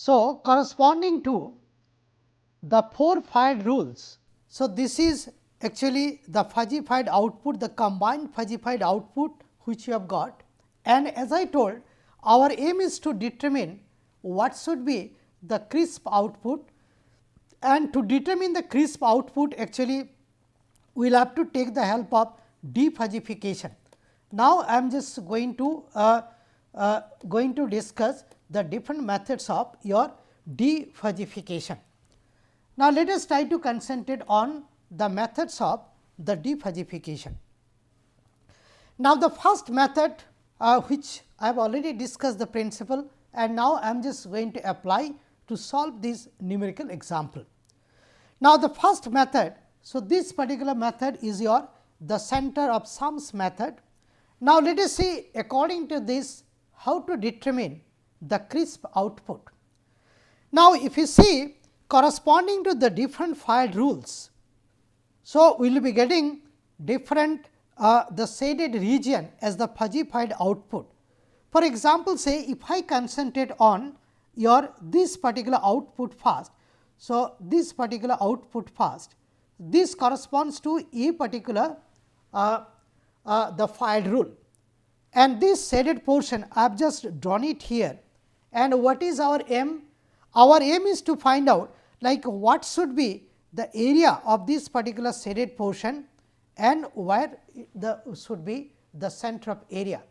So, corresponding to the 4 fired rules. So, this is actually the fuzzified output, the combined fuzzified output which you have got, and as I told, our aim is to determine what should be the crisp output, and to determine the crisp output actually we will have to take the help of defuzzification. Now, I am just going to discuss the different methods of your defuzzification. Now, let us try to concentrate on the methods of the defuzzification. Now, the first method which I have already discussed the principle, and now I am just going to apply to solve this numerical example. Now, the first method, so this particular method is your the center of sums method. Now, let us see according to this how to determine the crisp output. Now, if you see corresponding to the different fired rules, so we will be getting different the shaded region as the fuzzified output. For example, say if I concentrate on your this particular output first. So, this particular output first, this corresponds to a particular the fired rule, and this shaded portion I have just drawn it here. And what is our aim? Our aim is to find out like what should be the area of this particular shaded portion and where the should be the center of area.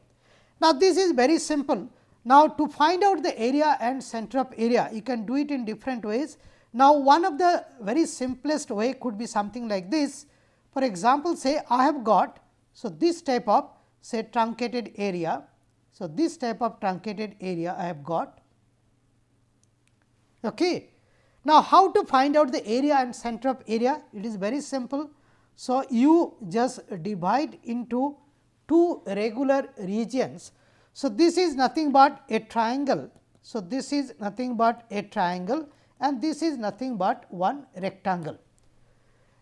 Now, this is very simple. Now, to find out the area and center of area, you can do it in different ways. Now, one of the very simplest way could be something like this. For example, say I have got, so this type of say truncated area. So, this type of truncated area I have got. Okay. Now, how to find out the area and center of area? It is very simple. So, you just divide into two regular regions. So, this is nothing but a triangle. So, this is nothing but a triangle, and this is nothing but one rectangle.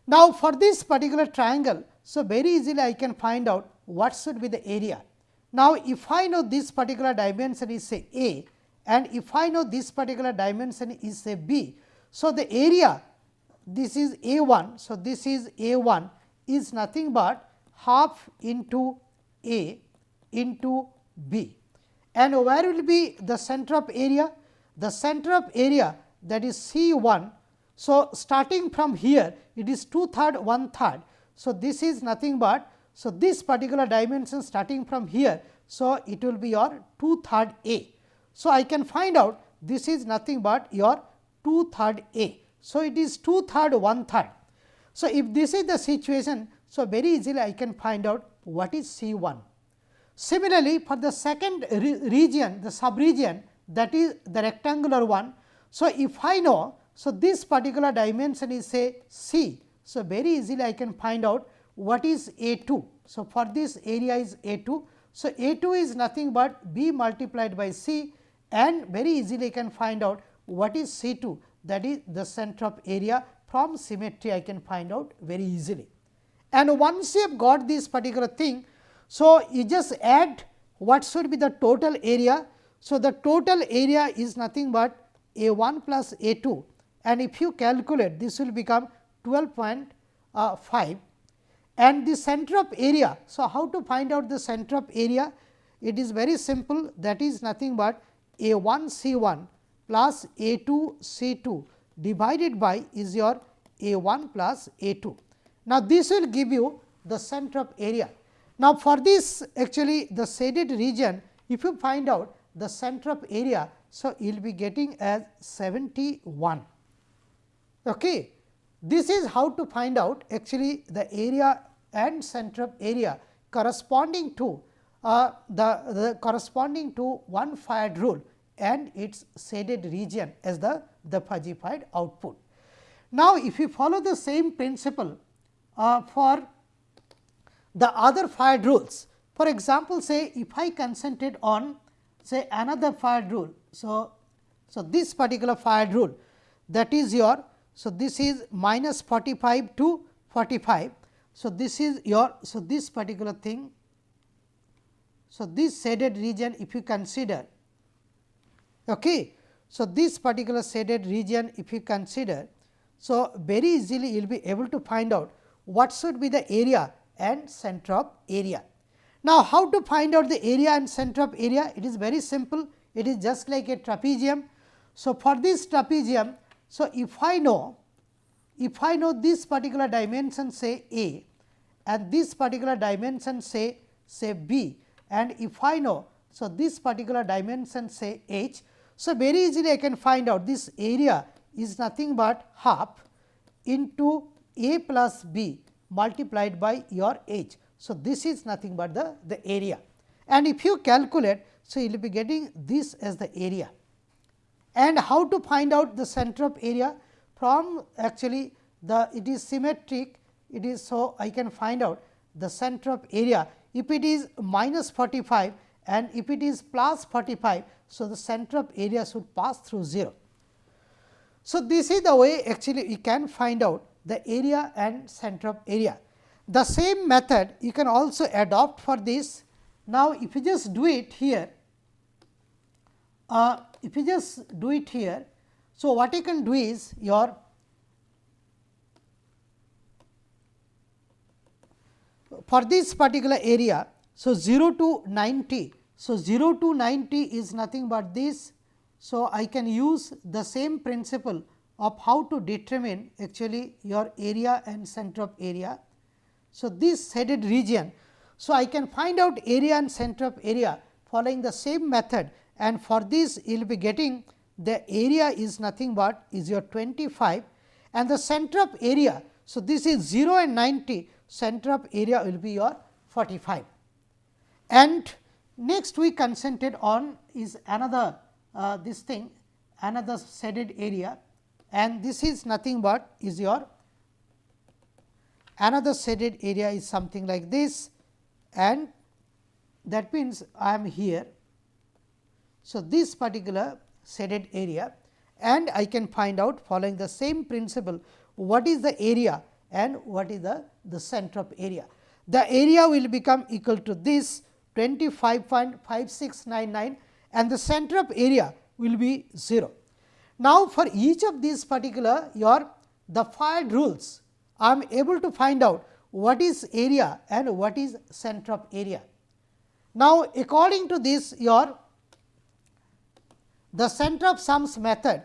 Now, for this particular triangle, so very easily I can find out what should be the area. Now, if I know this particular dimension is say A, and if I know this particular dimension is say B, so the area, this is A 1. So, this is A 1 is nothing but half into A into B, and where will be the center of area? The center of area, that is C 1. So, starting from here it is 2/3 1/3. So, this is nothing but, so this particular dimension starting from here. So, it will be your 2/3 A. So, I can find out this is nothing but your 2/3 A. So, it is 2/3 1/3. So, if this is the situation, so very easily I can find out what is C 1. Similarly, for the second region, the subregion, that is the rectangular one. So, if I know, so this particular dimension is say C. So, very easily I can find out what is A 2. So, for this area is A 2. So, A 2 is nothing but B multiplied by C, and very easily I can find out what is C 2, that is the center of area. From symmetry I can find out very easily. And once you have got this particular thing, so you just add what should be the total area. So, the total area is nothing but A 1 plus A 2, and if you calculate, this will become 12.5, and the center of area. So, how to find out the center of area? It is very simple, that is nothing but A 1 C 1 plus A 2 C 2 divided by is your A 1 plus A 2. Now, this will give you the center of area. Now, for this actually the shaded region, if you find out the center of area, so you will be getting as 71. Okay. This is how to find out actually the area and center of area corresponding to the corresponding to one fired rule and its shaded region as the fuzzified output. Now, if you follow the same principle for the other fired rules, for example, say if I concentrate on say another fired rule. So, this particular fired rule, that is your, so this is minus 45 to 45. So, this is your, so this particular thing. So, this shaded region if you consider, okay. So, this particular shaded region if you consider, so very easily you will be able to find out what should be the area and center of area. Now, how to find out the area and center of area? It is very simple. It is just like a trapezium. So, for this trapezium, so if I know this particular dimension say A and this particular dimension say B, and if I know, so this particular dimension say H. So, very easily I can find out this area is nothing but half into A plus B multiplied by your H. So, this is nothing but the area, and if you calculate, so you will be getting this as the area. And how to find out the center of area? From actually it is symmetric, it is, so I can find out the center of area if it is minus 45 and if it is plus 45. So, the center of area should pass through 0. So, this is the way actually we can find out the area and center of area. The same method you can also adopt for this. Now, if you just do it here, so what you can do is your for this particular area, so 0 to 90. So, 0 to 90 is nothing but this. So, I can use the same principle of how to determine actually your area and center of area. So, this shaded region, so I can find out area and center of area following the same method, and for this you will be getting the area is nothing but is your 25 and the center of area. So, this is 0 and 90, center of area will be your 45. And next we concentrate on is another this thing, another shaded area, and this is nothing but is your another shaded area is something like this, and that means I am here. So, this particular shaded area, and I can find out following the same principle what is the area and what is the center of area. The area will become equal to this 25.5699 and the center of area will be 0. Now, for each of these particular the fired rules, I am able to find out what is area and what is center of area. Now, according to this the center of sums method,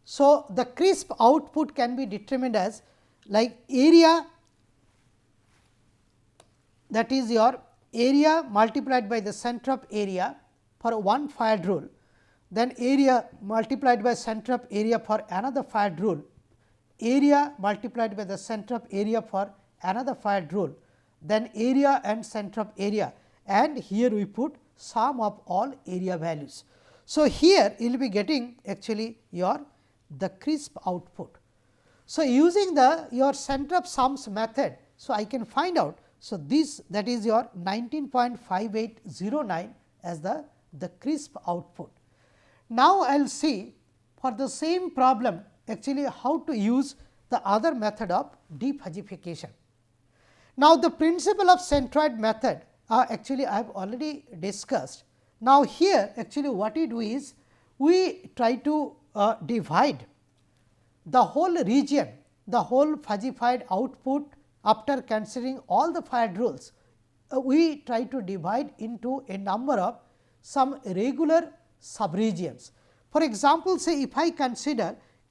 so the crisp output can be determined as like area, that is your area multiplied by the center of area for one fired rule, then area multiplied by center of area for another fired rule, area multiplied by the center of area for another fired rule, then area and center of area, and here we put sum of all area values. So, here you will be getting actually the crisp output. So, using your center of sums method, so I can find out. So, this that is your 19.5809 as the crisp output. Now, I will see for the same problem actually how to use the other method of defuzzification. Now, the principle of centroid method actually I have already discussed. Now, here actually what we do is we try to divide the whole region, the whole fuzzified output after considering all the fired rules. We try to divide into a number of some regular subregions. For example, say if I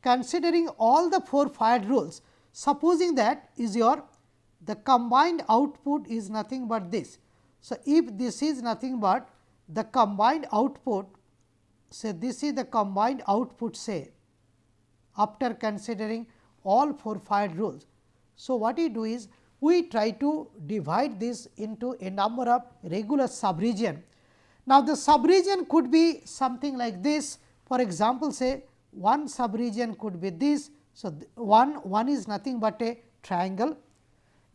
considering all the 4 fired rules, supposing that is the combined output is nothing but this. So, if this is nothing but the combined output, say this is the combined output, say after considering all 4 fired rules. So, what we do is we try to divide this into a number of regular subregion. Now, the subregion could be something like this. For example, say one subregion could be this. So, one is nothing but a triangle.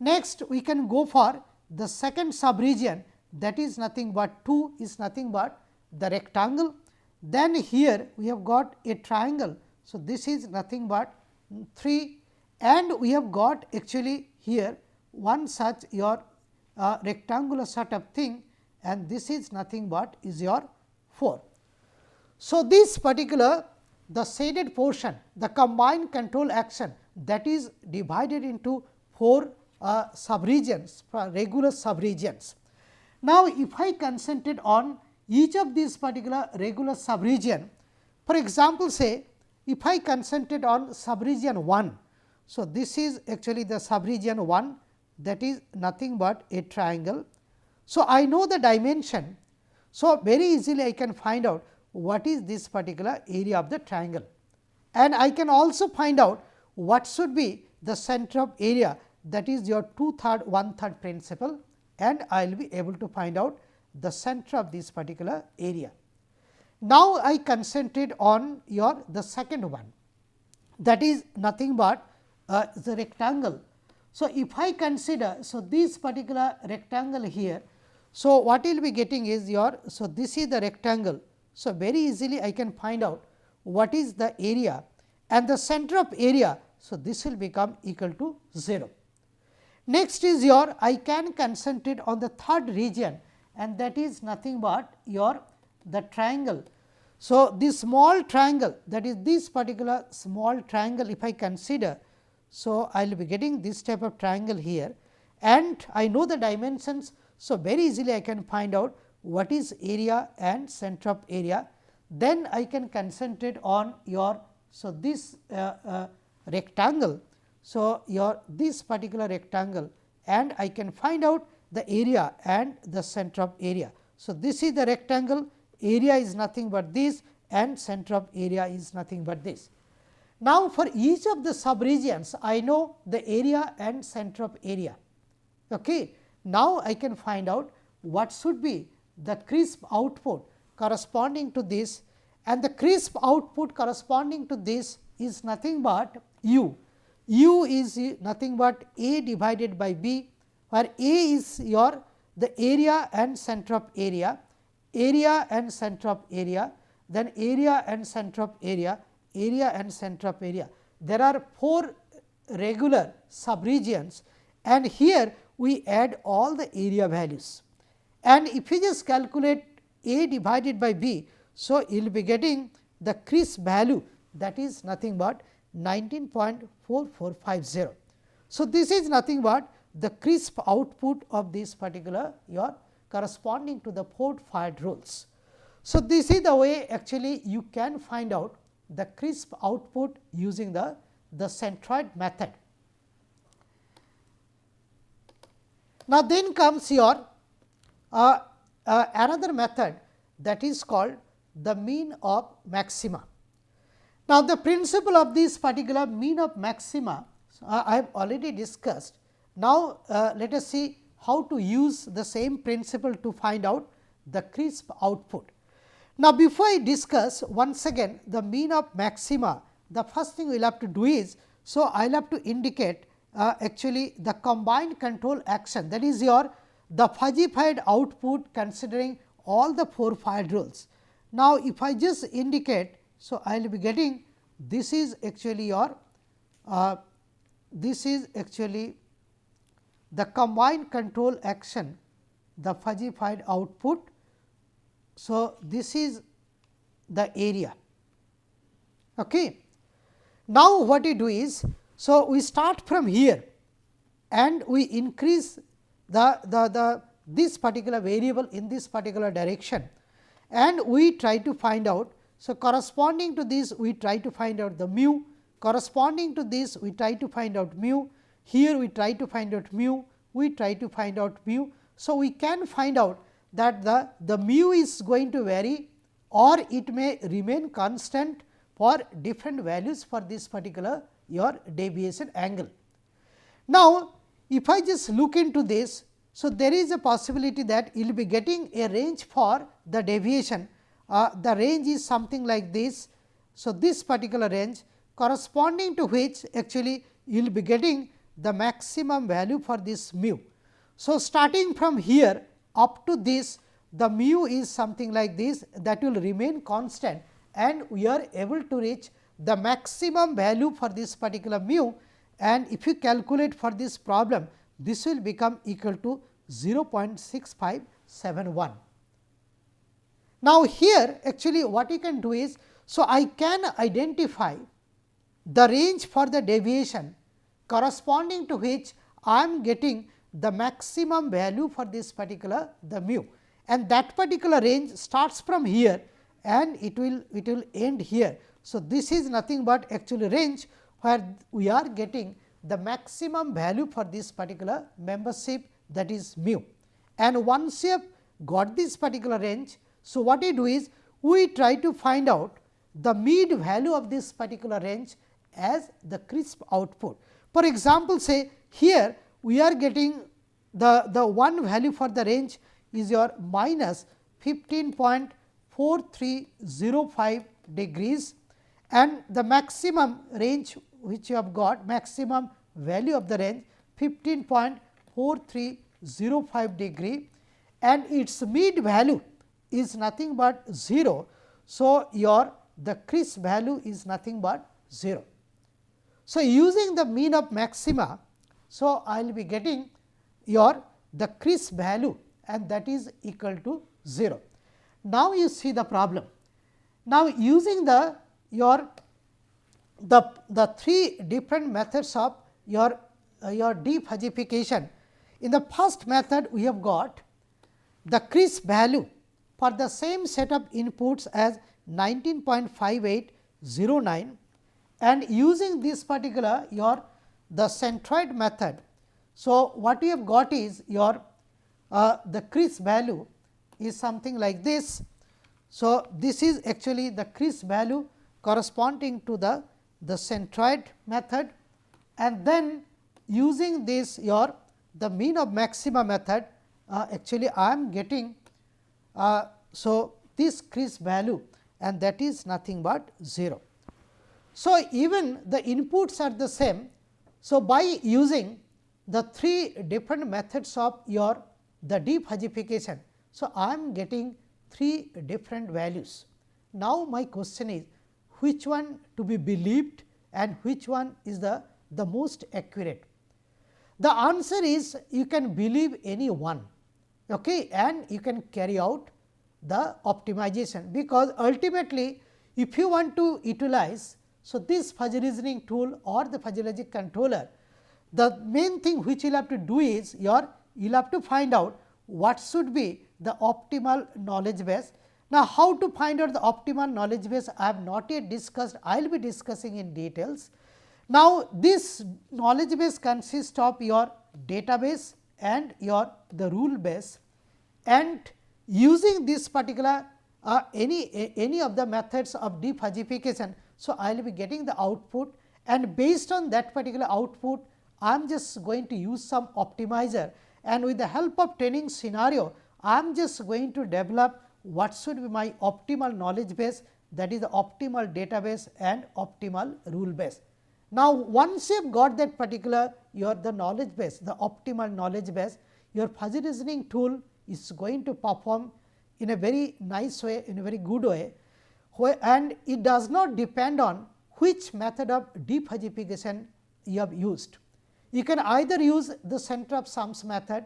Next, we can go for the second subregion, that is nothing but 2 is nothing but the rectangle. Then here we have got a triangle. So, this is nothing but 3, and we have got actually here one such rectangular sort of thing, and this is nothing but is your 4. So, this particular the shaded portion, the combined control action, that is divided into 4 subregions, regular subregions. Now, if I concentrate on each of these particular regular subregion, for example, say if I concentrate on subregion 1. So, this is actually the subregion 1, that is nothing but a triangle. So, I know the dimension. So, very easily I can find out what is this particular area of the triangle, and I can also find out what should be the center of area, that is your 2/3 1/3 principle, and I will be able to find out the center of this particular area. Now, I concentrate on the second one, that is nothing but the rectangle. So, if I consider, so this particular rectangle here, so what you will be getting is so this is the rectangle. So, very easily I can find out what is the area and the center of area. So, this will become equal to 0. Next is I can concentrate on the third region, and that is nothing but the triangle. So, this small triangle, that is this particular small triangle, if I consider, so I will be getting this type of triangle here, and I know the dimensions. So, very easily I can find out what is area and center of area. Then I can concentrate on so this rectangle. So, this particular rectangle, and I can find out the area and the center of area. So, this is the rectangle, area is nothing but this, and center of area is nothing but this. Now, for each of the subregions, I know the area and center of area. Okay. Now, I can find out what should be the crisp output corresponding to this, and the crisp output corresponding to this is nothing but u. U is nothing but A divided by B, where A is the area and center of area, area and center of area, then area and center of area, area and center of area. There are 4 regular subregions, and here we add all the area values, and if you just calculate A divided by B, so you will be getting the crisp value, that is nothing but 19.4450. So, this is nothing but the crisp output of this particular corresponding to the Ford fired rules. So, this is the way actually you can find out the crisp output using the centroid method. Now, then comes another method, that is called the mean of maxima. Now, the principle of this particular mean of maxima I have already discussed. Now, let us see how to use the same principle to find out the crisp output. Now, before I discuss once again the mean of maxima, the first thing we will have to do is, so I will have to indicate actually the combined control action, that is the fuzzified output considering all the 4 fired rules. Now, if I just indicate, so I will be getting this is actually this is actually the combined control action, the fuzzified output. So, this is the area. Okay. Now, what we do is, so we start from here and we increase this particular variable in this particular direction, and we try to find out. So, corresponding to this we try to find out the mu, corresponding to this we try to find out mu, here we try to find out mu, we try to find out mu. So, we can find out that the mu is going to vary, or it may remain constant for different values for this particular deviation angle. Now, if I just look into this, so there is a possibility that you will be getting a range for the deviation. The range is something like this. So, this particular range corresponding to which actually you will be getting the maximum value for this mu. So, starting from here up to this, the mu is something like this, that will remain constant, and we are able to reach the maximum value for this particular mu, and if you calculate for this problem, this will become equal to 0.6571. Now, here actually what you can do is, So, I can identify the range for the deviation corresponding to which I am getting the maximum value for this particular the mu, and that particular range starts from here and it will end here. So, this is nothing but actually range where we are getting the maximum value for this particular membership, that is mu. And once you have got this particular range, so what we do is we try to find out the mid value of this particular range as the crisp output. For example, say here we are getting the one value for the range is your minus 15.4305 degrees, and the maximum range which you have got, maximum value of the range 15.4305 degree, and its mid value is nothing but 0. So, your the crisp value is nothing but 0. So, using the mean of maxima, so I will be getting your the crisp value, and that is equal to 0. Now, you see the problem. Now, using the three different methods of your defuzzification. In the first method, we have got the crisp value for the same set of inputs as 19.5809, and using this particular the centroid method. So, what we have got is the crisp value is something like this. So, this is actually the crisp value corresponding to the centroid method, and then using this the mean of maxima method, actually I am getting so this crisp value, and that is nothing but 0. So, even the inputs are the same. So, by using the three different methods of the defuzzification, so I am getting three different values. Now, my question is which one to be believed and which one is the most accurate? The answer is you can believe any one, okay, and you can carry out the optimization, because ultimately if you want to utilize so this fuzzy reasoning tool or the fuzzy logic controller, the main thing which you will have to do is you will have to find out what should be the optimal knowledge base. Now, how to find out the optimal knowledge base I have not yet discussed, I will be discussing in details. Now, this knowledge base consists of your database and the rule base, and using this particular any of the methods of defuzzification. So, I will be getting the output, and based on that particular output I am just going to use some optimizer, and with the help of training scenario I am just going to develop what should be my optimal knowledge base, that is the optimal database and optimal rule base. Now, once you have got that particular the knowledge base, the optimal knowledge base, your fuzzy reasoning tool is going to perform in a very nice way, in a very good way, and it does not depend on which method of defuzzification you have used. You can either use the center of sums method,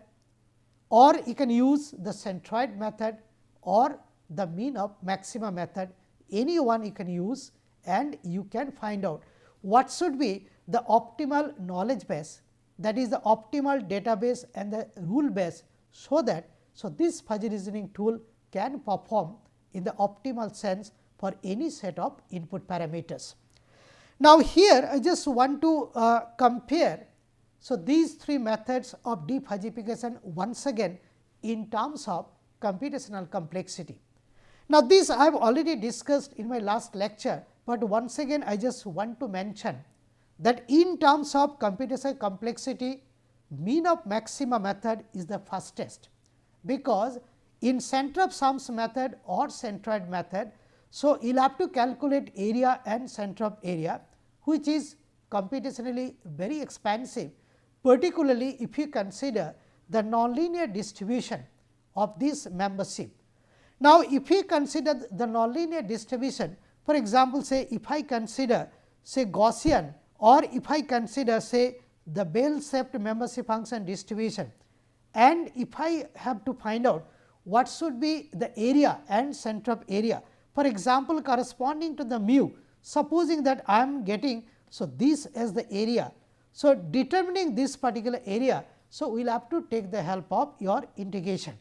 or you can use the centroid method or the mean of maxima method, any one you can use, and you can find out what should be the optimal knowledge base, that is the optimal database and the rule base, so that this fuzzy reasoning tool can perform in the optimal sense for any set of input parameters. Now, here I just want to compare these three methods of defuzzification once again in terms of computational complexity. Now, this I have already discussed in my last lecture, but once again I just want to mention that in terms of computational complexity, mean of maxima method is the fastest, because in center of sums method or centroid method, so you will have to calculate area and center of area, which is computationally very expensive, particularly if you consider the nonlinear distribution of this membership. Now, if we consider the nonlinear distribution, for example, say if I consider say Gaussian, or if I consider say the bell shaped membership function distribution, and if I have to find out what should be the area and center of area for example, corresponding to the mu, supposing that I am getting, so this as the area. So, determining this particular area, so we will have to take the help of your integration,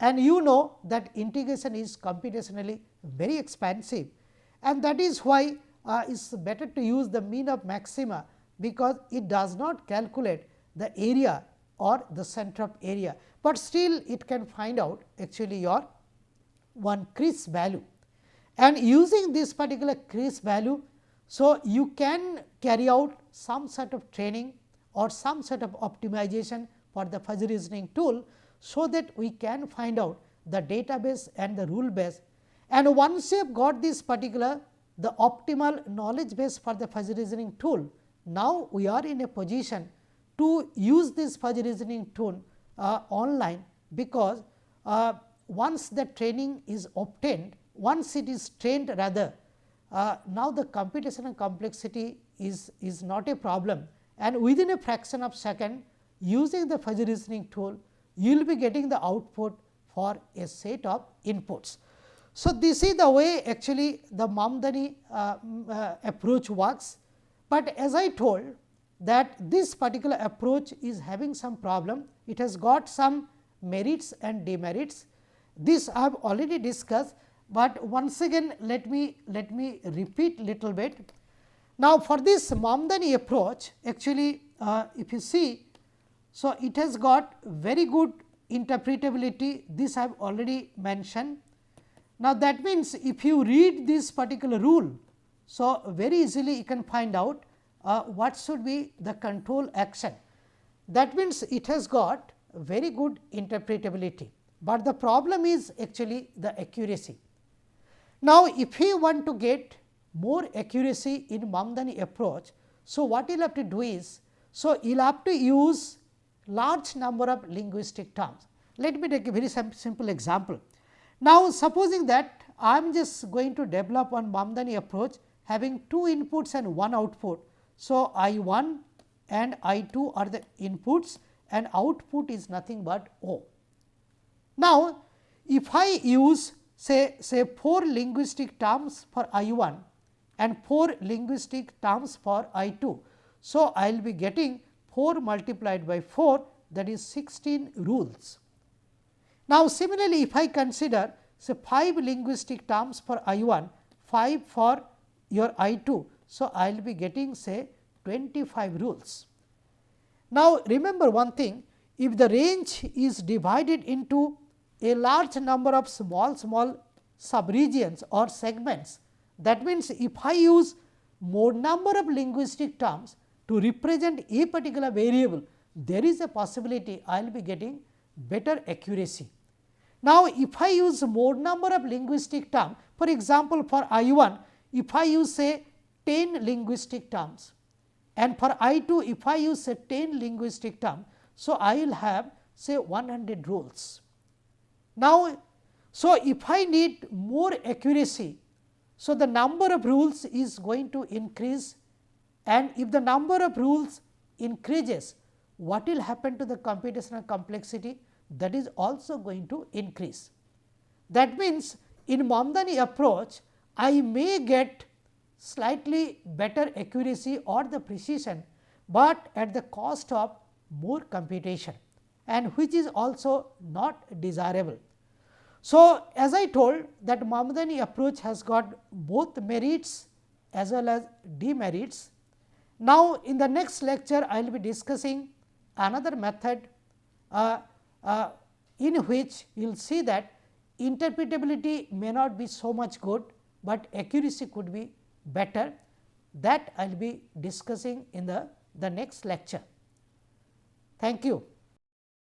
and you know that integration is computationally very expensive, and that is why it is better to use the mean of maxima, because it does not calculate the area or the center of area, but still it can find out actually your one Chris value, and using this particular Chris value. So, you can carry out some sort of training or some sort of optimization for the fuzzy reasoning tool, so that we can find out the database and the rule base. And once you have got this particular the optimal knowledge base for the fuzzy reasoning tool, now we are in a position to use this fuzzy reasoning tool online, because once the training is obtained, once it is trained rather, now the computational complexity is not a problem, and within a fraction of second using the fuzzy reasoning tool, you will be getting the output for a set of inputs. So, this is the way actually the Mamdani approach works, but as I told that this particular approach is having some problem. It has got some merits and demerits. This I have already discussed, but once again let me repeat little bit. Now, for this Mamdani approach, actually if you see, so it has got very good interpretability, this I have already mentioned. Now, that means if you read this particular rule, so very easily you can find out what should be the control action. That means it has got very good interpretability, but the problem is actually the accuracy. Now, if we want to get more accuracy in Mamdani approach, so what you will have to do is, so you will have to use large number of linguistic terms. Let me take a very simple example. Now, supposing that I am just going to develop one Mamdani approach having 2 inputs and 1 output. So, I 1 and I 2 are the inputs and output is nothing but O. Now, if I use say 4 linguistic terms for I 1 and 4 linguistic terms for I 2. So, I will be getting 4 multiplied by 4, that is 16 rules. Now, similarly, if I consider say 5 linguistic terms for I 1, 5 for your I 2. So, I will be getting say 25 rules. Now, remember one thing, if the range is divided into a large number of small subregions or segments, that means if I use more number of linguistic terms to represent a particular variable, there is a possibility I will be getting better accuracy. Now, if I use more number of linguistic terms, for example, for I 1, if I use say 10 linguistic terms, and for I 2 if I use say 10 linguistic terms, so I will have say 100 rules. Now, so if I need more accuracy, so the number of rules is going to increase, and if the number of rules increases, what will happen to the computational complexity? That is also going to increase. That means, in Mamdani approach, I may get slightly better accuracy or the precision, but at the cost of more computation, and which is also not desirable. So, as I told that Mamdani approach has got both merits as well as demerits. Now, in the next lecture, I will be discussing another method in which you will see that interpretability may not be so much good, but accuracy could be better. That I will be discussing in the next lecture. Thank you.